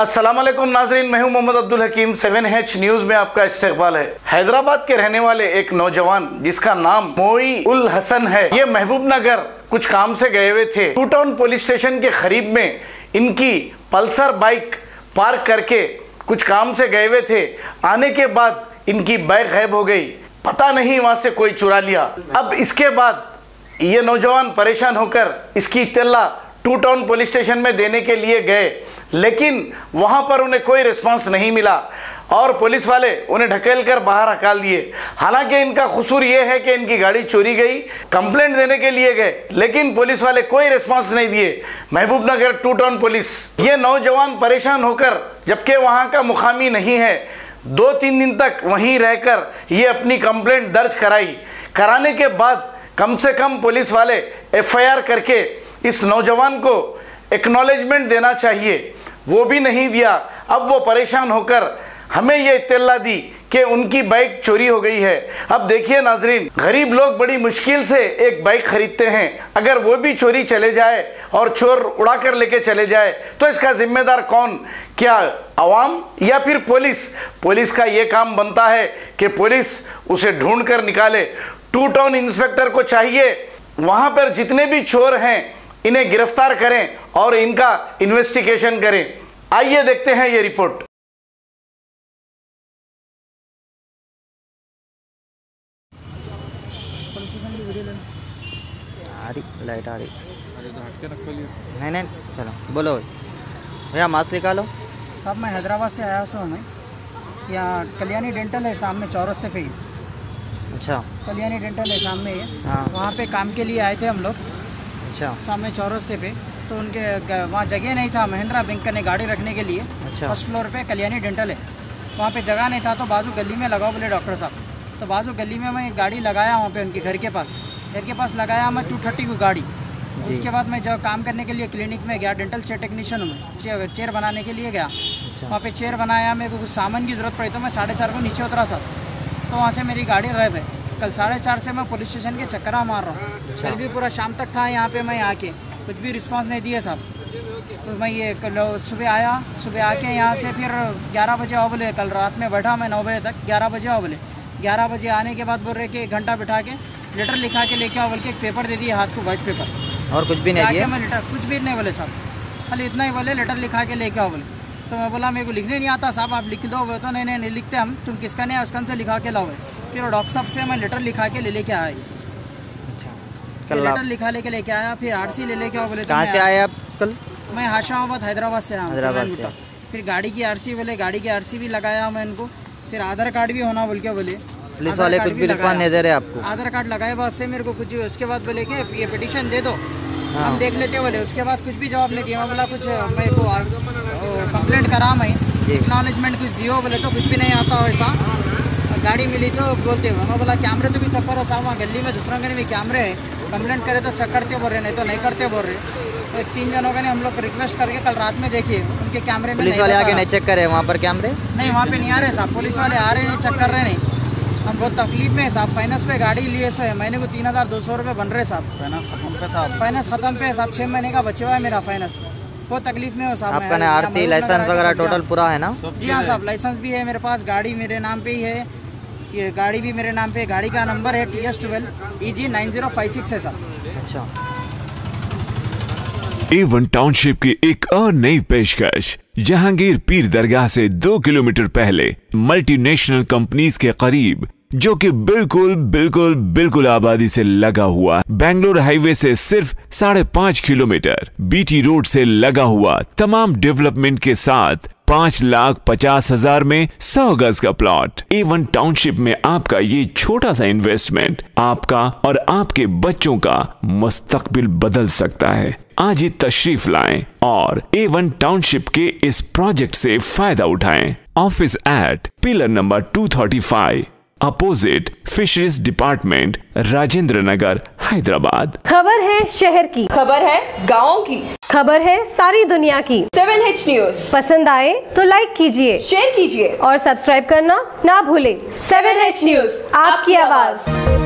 अस्सलाम वालेकुम नाजरीन, मैं हूं मोहम्मद अब्दुल हकीम। 7H न्यूज में आपका इस्तकबाल है। हैदराबाद के रहने वाले एक नौजवान जिसका नाम मोई उल हसन है, ये महबूब नगर कुछ काम से गए हुए थे। टू टाउन पुलिस स्टेशन के करीब में इनकी पल्सर बाइक पार्क करके कुछ काम से गए हुए थे। आने के बाद इनकी बाइक गायब हो गई, पता नहीं वहां से कोई चुरा लिया। अब इसके बाद ये नौजवान परेशान होकर इसकी इत्तला टू टाउन पुलिस स्टेशन में देने के लिए गए, लेकिन वहां पर उन्हें कोई रिस्पांस नहीं मिला और पुलिस वाले उन्हें ढकेल कर बाहर हकाल दिए। हालांकि इनका कसूर यह है कि इनकी गाड़ी चोरी गई, कंप्लेंट देने के लिए गए, लेकिन पुलिस वाले कोई रिस्पांस नहीं दिए। महबूब नगर टू टाउन पुलिस, ये नौजवान परेशान होकर, जबकि वहां का मुकामी नहीं है, 2-3 दिन तक वहीं रहकर ये अपनी कंप्लेंट दर्ज कराने के बाद कम से कम पुलिस वाले FIR करके इस नौजवान को एक्नॉलेजमेंट देना चाहिए, वो भी नहीं दिया। अब वो परेशान होकर हमें ये इत्तला दी कि उनकी बाइक चोरी हो गई है। अब देखिए नाजरीन, गरीब लोग बड़ी मुश्किल से एक बाइक खरीदते हैं, अगर वो भी चोरी चले जाए और चोर उड़ा कर लेके चले जाए तो इसका जिम्मेदार कौन? क्या अवाम या फिर पुलिस? पुलिस का ये काम बनता है कि पुलिस उसे ढूंढ कर निकाले। टू टाउन इंस्पेक्टर को चाहिए वहां पर जितने भी चोर हैं इन्हें गिरफ्तार करें और इनका इन्वेस्टिगेशन करें। आइए देखते हैं ये रिपोर्ट। लाइट आ रही नहीं, चलो बोलो भैया, मास्क निकालो। साहब मैं हैदराबाद से आया हूँ। मैं यहाँ कल्याणी डेंटल है सामने चौरस्ते पे ही। अच्छा, कल्याणी डेंटल है सामने ही। हाँ, वहाँ पे काम के लिए आए थे हम लोग। अच्छा, सामने चौरस्ते पे तो उनके वहाँ जगह नहीं था, महिंद्रा बैंक ने गाड़ी रखने के लिए। अच्छा, फर्स्ट फ्लोर पे कल्याणी डेंटल है, वहाँ पे जगह नहीं था तो बाजू गली में लगाओ बोले डॉक्टर साहब। तो बाजू गली में मैं गाड़ी लगाया वहाँ पे उनके घर के पास लगाया मैं 230 की गाड़ी। उसके बाद मैं जब काम करने के लिए क्लिनिक में गया, डेंटल चेयर टेक्नीशियन हूँ मैं, चेयर बनाने के लिए गया। वहाँ पे चेयर बनाया, मेरे को कुछ सामान की ज़रूरत पड़ी तो मैं 4:30 को नीचे उतरा साहब, तो वहाँ से मेरी गाड़ी गायब है। कल 4:30 से मैं पुलिस स्टेशन के चक्करा मार रहा हूँ, फिर भी पूरा शाम तक था यहाँ पे। मैं आके कुछ भी रिस्पांस नहीं दिए साहब। तो मैं ये कल सुबह आके यहाँ से फिर 11 बजे आओ बोले। कल रात में बैठा मैं 9 बजे तक, 11 बजे आओ बोले। 11 बजे आने के बाद बोल रहे कि 1 घंटा बिठा के लेटर लिखा के लेके आओ बोल के एक पेपर दे दिए हाथ को, वाइट पेपर, और कुछ भी नहीं दिया। मैं लेटर कुछ भी नहीं बोले साहब, खाली इतना ही बोले लेटर लिखा के लेके आओ बोले। तो मैं बोला मेरे को लिखने नहीं आता साहब, आप लिख दो। वो तो नहीं लिखते हम, तुम किसका नहीं है उसका से लिखा के लाओ। फिर डॉक्टर साहब से मैं लेटर लिखा के लेके आया। अच्छा, लेटर लेके आया, फिर RC लेके आओ बोले। कहाँ से आए आप कल? मैं हाशाबाद हैदराबाद से आया। फिर गाड़ी की RC बोले, गाड़ी की RC भी लगाया मैं इनको। फिर आधार कार्ड भी होना बोल के बोले। पुलिस वाले कुछ भी रिस्पांस नहीं दे रहे आपको? आधार कार्ड लगाए बाद से मेरे को कुछ, उसके बाद बोले कि ये पिटीशन दे दो, हम देख लेते बोले। उसके बाद कुछ भी जवाब नहीं दिया। मैं बोला कुछ मैं को कंप्लेंट करा, मैं एक्नॉलेजमेंट कुछ दियो बोले तो कुछ भी नहीं आता वैसा। गाड़ी मिली तो बोलते हुए मैं बोला कैमरे तो भी चेक करो साहब, वहाँ गली में दूसरों के भी कैमरे है, कंप्लेंट करे तो चेक करते बोल रहे, नहीं तो नहीं करते बोल रहे। तो 3 जनों का हम लोग रिक्वेस्ट करके कल रात में देखिए उनके कैमरे में। पुलिस वाले आगे नहीं चेक करे वहाँ पर कैमरे? नहीं, वहाँ पे नहीं आ रहे साहब, पुलिस वाले आ रहे हैं, चेक कर रहे नहीं। हम बहुत तकलीफ में है साहब, फाइनेंस पे गाड़ी लिए से महीने को 3200 रुपये बन रहे साहब। फाइनेंस खत्म पे साहब, 6 महीने का बचे हुआ है मेरा फाइनेंस। बहुत तकलीफ में हो साहब। आपका ना RC लाइसेंस वगैरह टोटल पूरा है ना? जी हाँ साहब, लाइसेंस भी है मेरे पास, गाड़ी मेरे नाम पे ही है, ये गाड़ी भी मेरे नाम पे। गाड़ी का नंबर है TS12 EG 9056 है साहब। अच्छा, A1 टाउनशिप की एक और नई पेशकश। जहांगीर पीर दरगाह से 2 किलोमीटर पहले मल्टीनेशनल कंपनीज के करीब, जो कि बिल्कुल आबादी से लगा हुआ, बेंगलोर हाईवे से सिर्फ 5.5 किलोमीटर, BT रोड से लगा हुआ, तमाम डेवलपमेंट के साथ 5,50,000 में 100 गज का प्लॉट। A1 टाउनशिप में आपका ये छोटा सा इन्वेस्टमेंट आपका और आपके बच्चों का मुस्तकबिल बदल सकता है। आज ही तशरीफ लाएं और A1 टाउनशिप के इस प्रोजेक्ट से फायदा उठाएं। Office at pillar number 235 opposite fisheries department, Rajendra Nagar, Hyderabad. खबर है शहर की, खबर है गाँव की, खबर है सारी दुनिया की। 7H न्यूज पसंद आए तो लाइक कीजिए, शेयर कीजिए और सब्सक्राइब करना ना भूले। 7H न्यूज, आपकी आवाज।